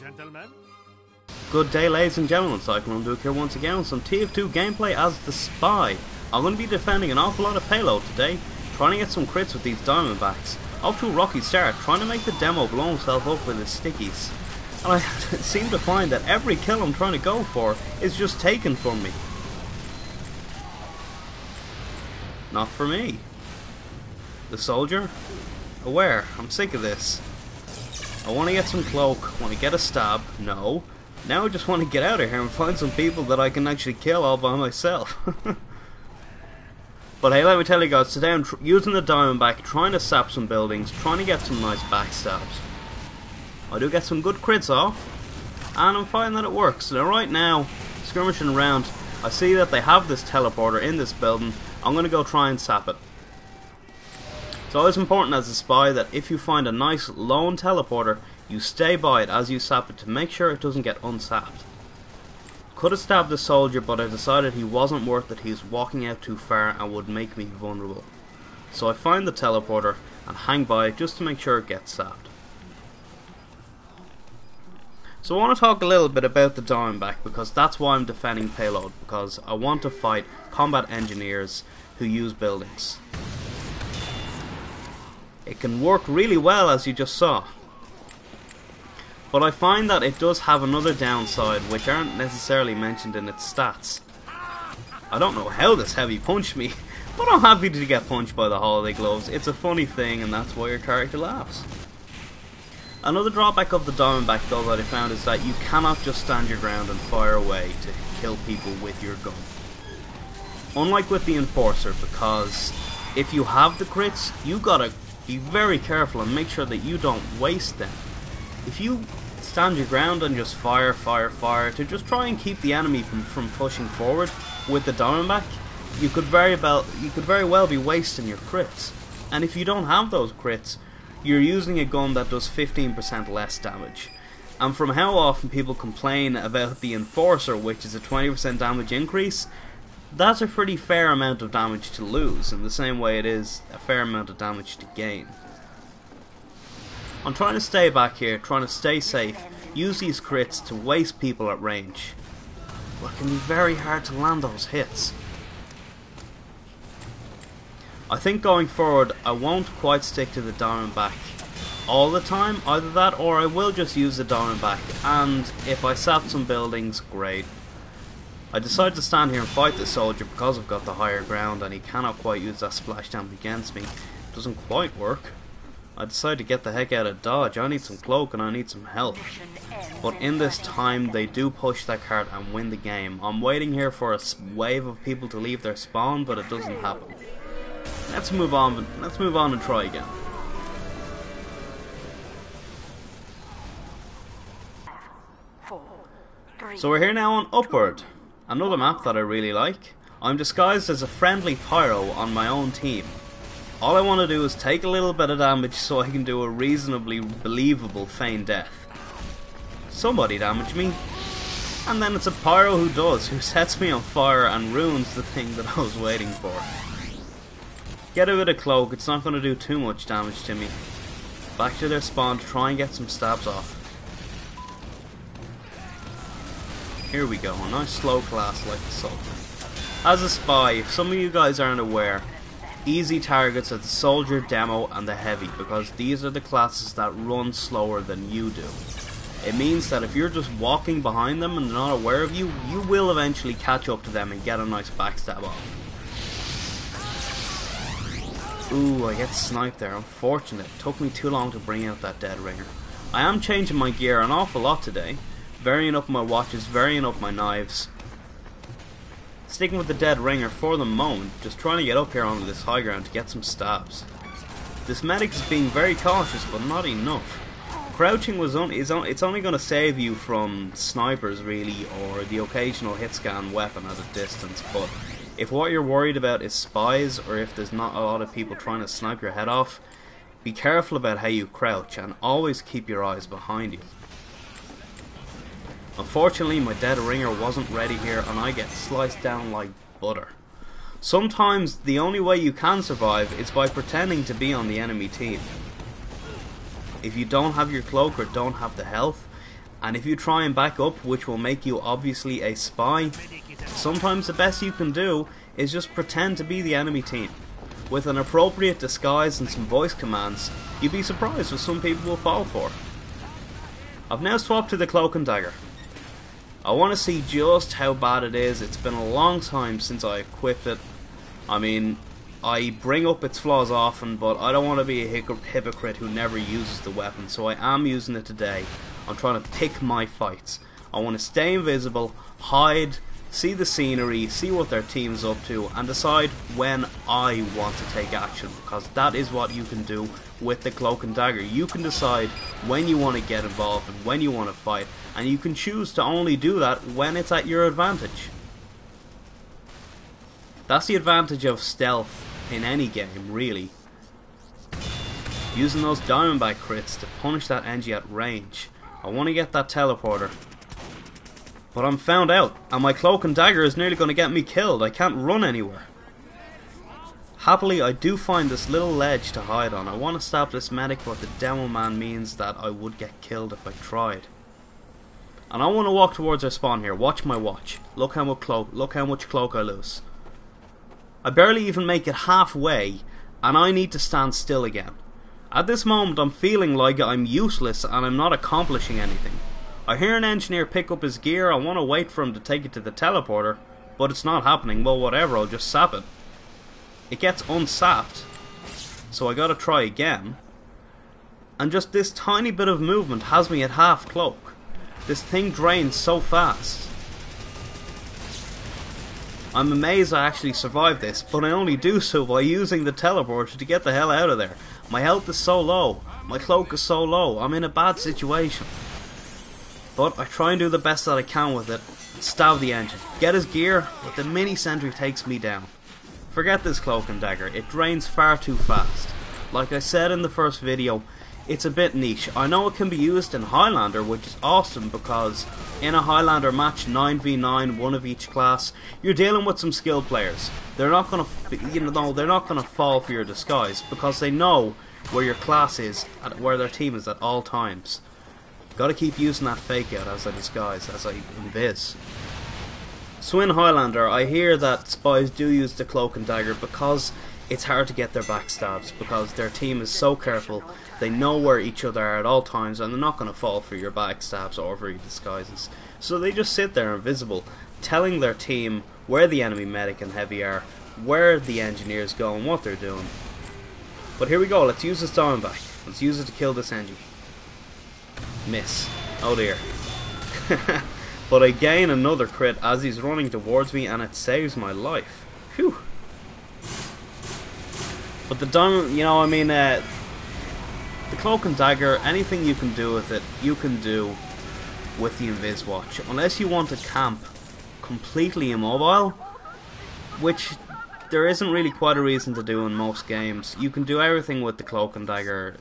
Gentlemen? Good day, ladies and gentlemen, Cyclone Duke here once again with some TF2 gameplay as the Spy. I'm going to be defending an awful lot of Payload today, trying to get some crits with these Diamondbacks. Off to a rocky start, trying to make the demo blow himself up with his stickies. And I seem to find that every kill I'm trying to go for is just taken from me. Not for me. The soldier? Aware, I'm sick of this. I want to get some cloak, want to get a stab, no. Now I just want to get out of here and find some people that I can actually kill all by myself. But hey, let me tell you guys, today I'm using the Diamondback, trying to sap some buildings, trying to get some nice backstabs. I do get some good crits off, and I'm finding that it works. Now right now, skirmishing around, I see that they have this teleporter in this building. I'm going to go try and sap it. It's always important as a spy that if you find a nice lone teleporter, you stay by it as you sap it to make sure it doesn't get unsapped. Could have stabbed the soldier, but I decided he wasn't worth it. He's walking out too far and would make me vulnerable. So I find the teleporter and hang by it just to make sure it gets sapped. So I want to talk a little bit about the Diamondback, because that's why I'm defending Payload, because I want to fight combat engineers who use buildings. It can work really well, as you just saw. But I find that it does have another downside, which aren't necessarily mentioned in its stats. I don't know how this heavy punched me, but I'm happy to get punched by the holiday gloves. It's a funny thing, and that's why your character laughs. Another drawback of the Diamondback, though, that I found is that you cannot just stand your ground and fire away to kill people with your gun. Unlike with the Enforcer, because if you have the crits, you gotta be very careful and make sure that you don't waste them. If you stand your ground and just fire to just try and keep the enemy from pushing forward with the Diamondback, you could very well be wasting your crits. And if you don't have those crits, you're using a gun that does 15% less damage. And from how often people complain about the Enforcer, which is a 20% damage increase, that's a pretty fair amount of damage to lose, in the same way it is a fair amount of damage to gain. I'm trying to stay back here, trying to stay safe, use these crits to waste people at range. But it can be very hard to land those hits. I think going forward I won't quite stick to the Diamondback all the time, either that or I will just use the Diamondback, and if I sap some buildings, great. I decided to stand here and fight the soldier because I've got the higher ground and he cannot quite use that splash damage against me. It doesn't quite work. I decided to get the heck out of dodge. I need some cloak and I need some health. But in this time they do push that cart and win the game. I'm waiting here for a wave of people to leave their spawn, but it doesn't happen. Let's move on and try again. So we're here now on Upward. Another map that I really like. I'm disguised as a friendly pyro on my own team. All I want to do is take a little bit of damage so I can do a reasonably believable feign death. Somebody damage me, and then it's a pyro who sets me on fire and ruins the thing that I was waiting for. Get a bit of cloak, it's not going to do too much damage to me. Back to their spawn to try and get some stabs off. Here we go, a nice slow class like the soldier. As a spy, if some of you guys aren't aware, easy targets are the soldier, demo and the heavy, because these are the classes that run slower than you do. It means that if you're just walking behind them and they're not aware of you, you will eventually catch up to them and get a nice backstab off. Ooh, I get sniped there, unfortunate. It took me too long to bring out that dead ringer. I am changing my gear an awful lot today. Varying up my watches, varying up my knives. Sticking with the dead ringer for the moment, just trying to get up here onto this high ground to get some stabs. This medic is being very cautious, but not enough. Crouching it's only going to save you from snipers really, or the occasional hit scan weapon at a distance, but if what you're worried about is spies, or if there's not a lot of people trying to snipe your head off, be careful about how you crouch and always keep your eyes behind you. Unfortunately, my dead ringer wasn't ready here and I get sliced down like butter. Sometimes the only way you can survive is by pretending to be on the enemy team. If you don't have your cloak or don't have the health, And if you try and back up, which will make you obviously a spy, sometimes the best you can do is just pretend to be the enemy team. With an appropriate disguise and some voice commands, you'd be surprised what some people will fall for. I've now swapped to the cloak and dagger. I want to see just how bad it is. It's been a long time since I equipped it. I mean, I bring up its flaws often, but I don't want to be a hypocrite who never uses the weapon, so I am using it today. I'm trying to pick my fights. I want to stay invisible, hide, see the scenery, see what their team's up to, and decide when I want to take action, because that is what you can do with the cloak and dagger. You can decide when you want to get involved and when you want to fight, and you can choose to only do that when it's at your advantage. That's the advantage of stealth in any game, really. Using those Diamondback crits to punish that Engie at range. I want to get that teleporter, but I'm found out, and my cloak and dagger is nearly going to get me killed. I can't run anywhere. Happily, I do find this little ledge to hide on. I want to stab this medic, but the demo man means that I would get killed if I tried. And I want to walk towards our spawn here. Watch my watch. Look how much cloak I lose. I barely even make it halfway, and I need to stand still again. At this moment, I'm feeling like I'm useless and I'm not accomplishing anything. I hear an engineer pick up his gear. I want to wait for him to take it to the teleporter, but it's not happening. Well, whatever, I'll just sap it. It gets unsapped, so I gotta try again. And just this tiny bit of movement has me at half cloak. This thing drains so fast. I'm amazed I actually survived this, but I only do so by using the teleporter to get the hell out of there. My health is so low, my cloak is so low, I'm in a bad situation. But I try and do the best that I can with it. Stab the engine, get his gear, but the mini sentry takes me down. Forget this cloak and dagger, it drains far too fast. Like I said in the first video, it's a bit niche. I know it can be used in Highlander, which is awesome because in a Highlander match 9v9, one of each class, you're dealing with some skilled players. They're not gonna, they're not gonna fall for your disguise because they know where your class is, where their team is at all times. Gotta keep using that fake out as I disguise, as I invis. So in Highlander, I hear that spies do use the cloak and dagger because it's hard to get their backstabs, because their team is so careful, they know where each other are at all times, and they're not going to fall for your backstabs or for your disguises. So they just sit there invisible, telling their team where the enemy medic and heavy are, where the engineers go and what they're doing. But here we go, let's use this Diamondback. Let's use it to kill this Engie. Miss. Oh dear. But I gain another crit as he's running towards me, and it saves my life. Phew. But the diamond, the cloak and dagger, anything you can do with it, you can do with the invis watch. Unless you want to camp completely immobile, which there isn't really quite a reason to do in most games. You can do everything with the cloak and dagger,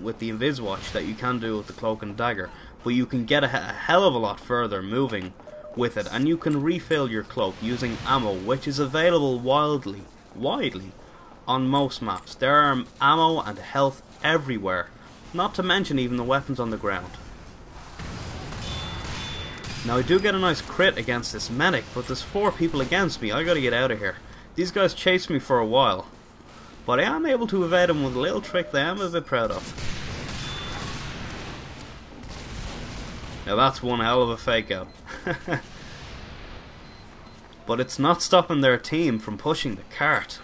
with the invis watch, that you can do with the cloak and dagger. But you can get a hell of a lot further moving with it, and you can refill your cloak using ammo, which is available widely on most maps. There are ammo and health everywhere, not to mention even the weapons on the ground. Now I do get a nice crit against this medic, but there's 4 people against me. I gotta get out of here. These guys chased me for a while, but I am able to evade them with a little trick that I am a bit proud of. Now that's one hell of a fake out. But it's not stopping their team from pushing the cart.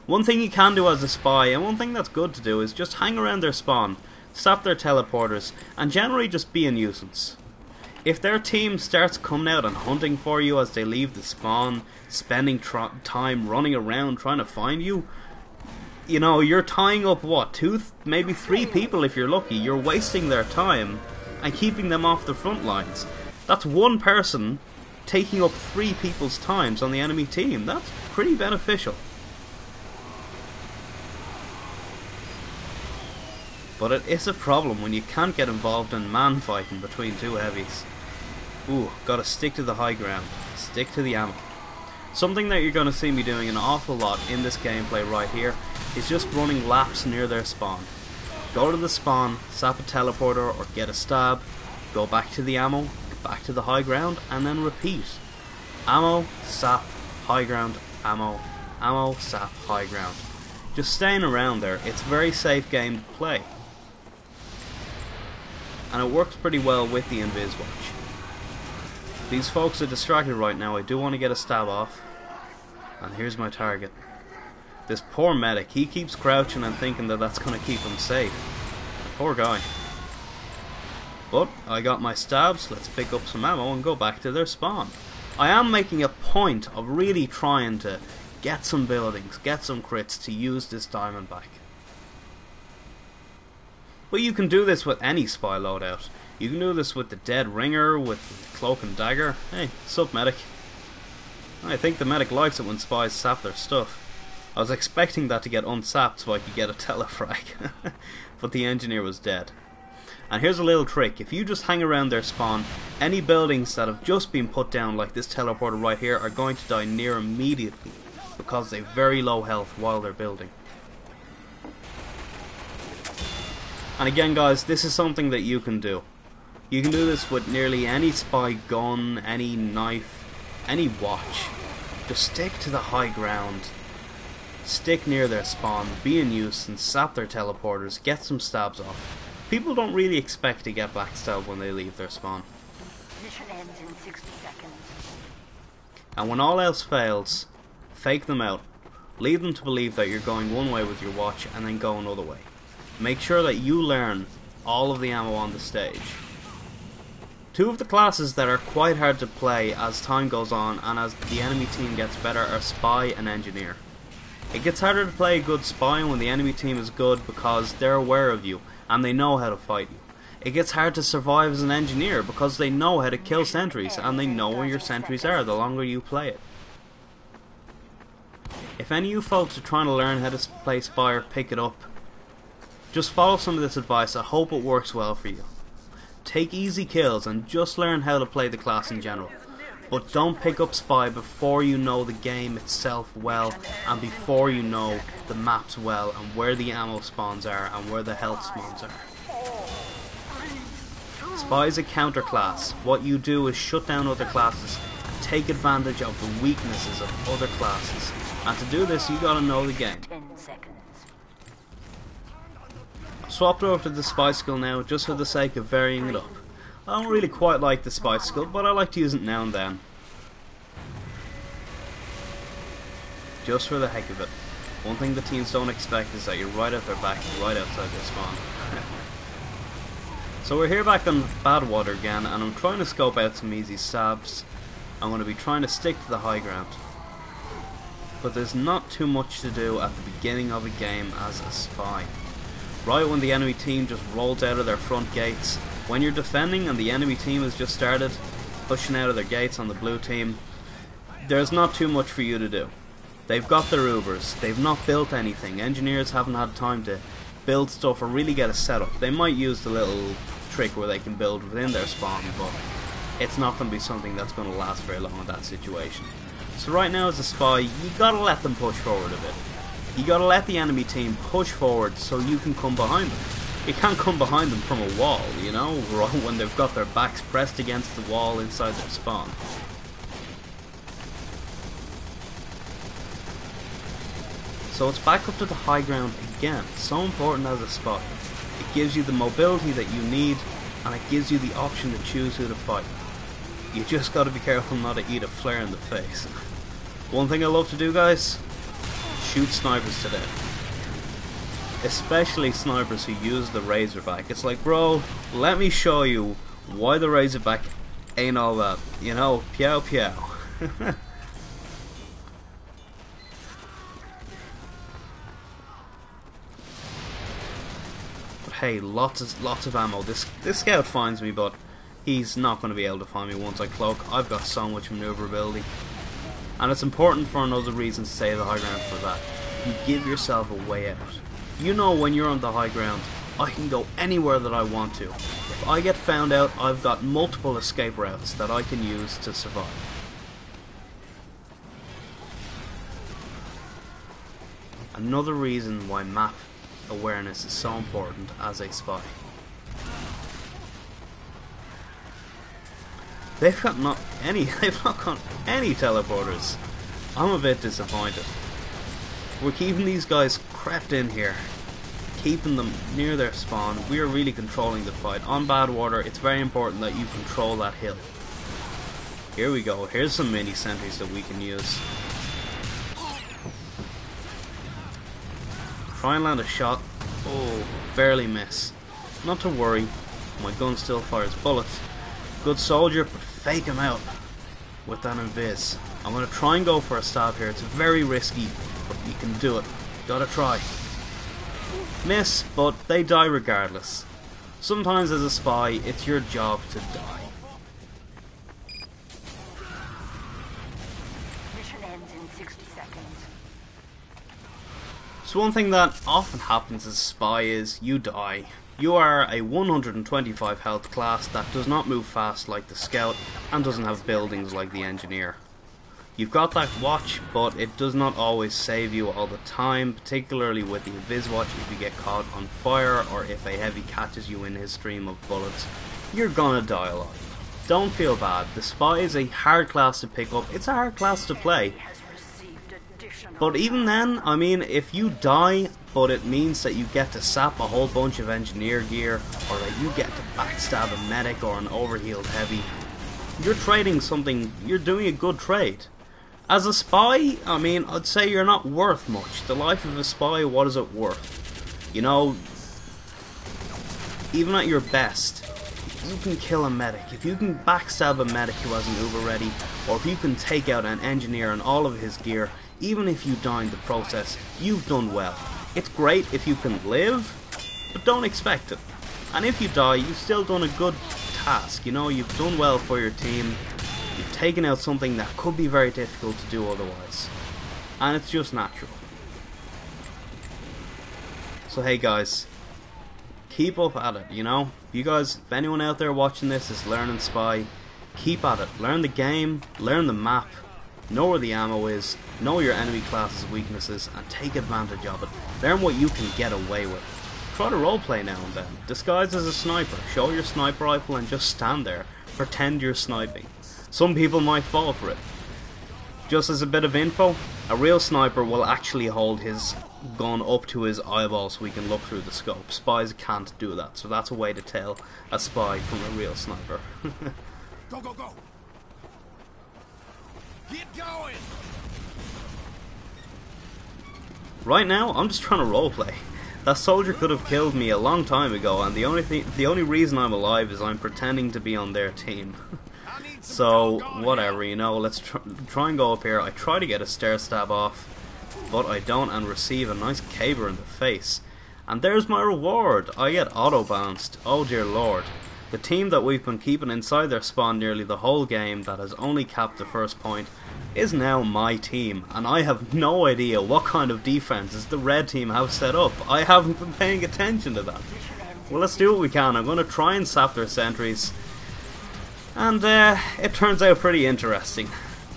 One thing you can do as a spy, and one thing that's good to do, is just hang around their spawn, stop their teleporters, and generally just be a nuisance. If their team starts coming out and hunting for you as they leave the spawn, spending time running around trying to find you, you're tying up, what, 2, maybe 3 people if you're lucky. You're wasting their time and keeping them off the front lines. That's one person taking up 3 people's times on the enemy team. That's pretty beneficial. But it is a problem when you can't get involved in man fighting between 2 heavies. Ooh, gotta stick to the high ground. Stick to the ammo. Something that you're gonna see me doing an awful lot in this gameplay right here is just running laps near their spawn. Go to the spawn, sap a teleporter or get a stab, go back to the ammo, get back to the high ground, and then repeat. Ammo, sap, high ground, ammo, ammo, sap, high ground. Just staying around there, it's a very safe game to play. And it works pretty well with the invis watch. These folks are distracted right now. I do want to get a stab off. And here's my target. This poor medic, he keeps crouching and thinking that that's going to keep him safe. Poor guy. But I got my stabs, let's pick up some ammo and go back to their spawn. I am making a point of really trying to get some buildings, get some crits to use this Diamondback. But you can do this with any spy loadout. You can do this with the Dead Ringer, with the Cloak and Dagger. Hey, sup medic? I think the medic likes it when spies sap their stuff. I was expecting that to get unsapped so I could get a telefrag. But the engineer was dead. And here's a little trick. If you just hang around their spawn, any buildings that have just been put down, like this teleporter right here, are going to die near immediately, because they have very low health while they're building. And again guys, this is something that you can do. You can do this with nearly any spy gun, any knife, any watch. Just stick to the high ground. Stick near their spawn, be a nuisance, sap their teleporters, get some stabs off. People don't really expect to get backstabbed when they leave their spawn. Mission ends in 60 seconds. And when all else fails, fake them out. Lead them to believe that you're going one way with your watch and then go another way. Make sure that you learn all of the ammo on the stage. Two of the classes that are quite hard to play as time goes on and as the enemy team gets better are Spy and Engineer. It gets harder to play a good spy when the enemy team is good because they're aware of you and they know how to fight you. It gets hard to survive as an engineer because they know how to kill sentries and they know where your sentries are the longer you play it. If any of you folks are trying to learn how to play spy or pick it up, just follow some of this advice. I hope it works well for you. Take easy kills and just learn how to play the class in general. But don't pick up spy before you know the game itself well and before you know the maps well and where the ammo spawns are and where the health spawns are. Spy is a counter class. What you do is shut down other classes and take advantage of the weaknesses of other classes. And to do this you gotta know the game. 10 seconds. I've swapped over to the Spy-cicle now just for the sake of varying it up. I don't really quite like the Spy-cicle, but I like to use it now and then. Just for the heck of it. One thing the teams don't expect is that you're right at their back and right outside their spawn. So we're here back on Badwater again, and I'm trying to scope out some easy stabs. I'm going to be trying to stick to the high ground. But there's not too much to do at the beginning of a game as a spy. Right when the enemy team just rolls out of their front gates, when you're defending and the enemy team has just started pushing out of their gates on the blue team, there's not too much for you to do. They've got their Ubers, they've not built anything, engineers haven't had time to build stuff or really get a setup. They might use the little trick where they can build within their spawn, but it's not going to be something that's going to last very long in that situation. So right now as a spy, you gotta let them push forward a bit. You gotta let the enemy team push forward so you can come behind them. You can't come behind them from a wall, you know, when they've got their backs pressed against the wall inside their spawn. So it's back up to the high ground again, so important as a spy. It gives you the mobility that you need, and it gives you the option to choose who to fight. You just gotta be careful not to eat a flare in the face. One thing I love to do, guys, shoot snipers to death. Especially snipers who use the Razorback. It's like, bro, let me show you why the Razorback ain't all that. You know, pew pew. But hey, lots of ammo. This scout finds me, but he's not going to be able to find me once I cloak. I've got so much maneuverability. And it's important for another reason to stay at the high ground for that. You give yourself a way out. You know when you're on the high ground, I can go anywhere that I want to. If I get found out, I've got multiple escape routes that I can use to survive. Another reason why map awareness is so important as a spy. They've got not got any teleporters. I'm a bit disappointed. We're keeping these guys crept in here, keeping them near their spawn. We are really controlling the fight. On Badwater, it's very important that you control that hill. Here we go. Here's some mini sentries that we can use. Try and land a shot. Oh, barely miss. Not to worry. My gun still fires bullets. Good soldier, but fake him out with that invis. I'm going to try and go for a stab here. It's very risky, but you can do it. Gotta try. Miss, but they die regardless. Sometimes as a spy, it's your job to die. Mission ends in 60 seconds. So one thing that often happens as a spy is you die. You are a 125 health class that does not move fast like the scout and doesn't have buildings like the engineer. You've got that watch, but it does not always save you all the time, particularly with the invis watch. If you get caught on fire or if a heavy catches you in his stream of bullets, you're gonna die a lot. Don't feel bad. The spy is a hard class to pick up. It's a hard class to play. But even then, I mean, if you die, but it means that you get to sap a whole bunch of engineer gear, or that you get to backstab a medic or an overhealed heavy, you're trading something, you're doing a good trade. As a spy, I mean, I'd say you're not worth much. The life of a spy, what is it worth? You know, even at your best, if you can kill a medic, if you can backstab a medic who hasn't Uber ready, or if you can take out an engineer and all of his gear, even if you die in the process, you've done well. It's great if you can live, but don't expect it. And if you die, you've still done a good task. You know, you've done well for your team. You've taken out something that could be very difficult to do otherwise. And it's just natural. So hey guys, keep up at it, you know? If anyone out there watching this is learning Spy, keep at it. Learn the game, learn the map, know where the ammo is, know your enemy class's weaknesses, and take advantage of it. Learn what you can get away with. Try to roleplay now and then. Disguise as a sniper. Show your sniper rifle and just stand there. Pretend you're sniping. Some people might fall for it. Just as a bit of info, a real sniper will actually hold his gun up to his eyeball so we can look through the scope. Spies can't do that, so that's a way to tell a spy from a real sniper. Go, go, go! Get going! Right now, I'm just trying to roleplay. That soldier could have killed me a long time ago, and the only reason I'm alive is I'm pretending to be on their team. So, whatever, you know, let's try and go up here. I try to get a stair stab off, but I don't, and receive a nice caber in the face. And there's my reward. I get auto-bounced. Oh dear lord. The team that we've been keeping inside their spawn nearly the whole game, that has only capped the first point, is now my team, and I have no idea what kind of defenses the red team have set up. I haven't been paying attention to that. Well, let's do what we can. I'm going to try and sap their sentries, and it turns out pretty interesting.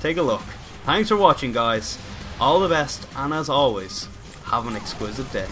Take a look. Thanks for watching, guys. All the best, and as always, have an exquisite day.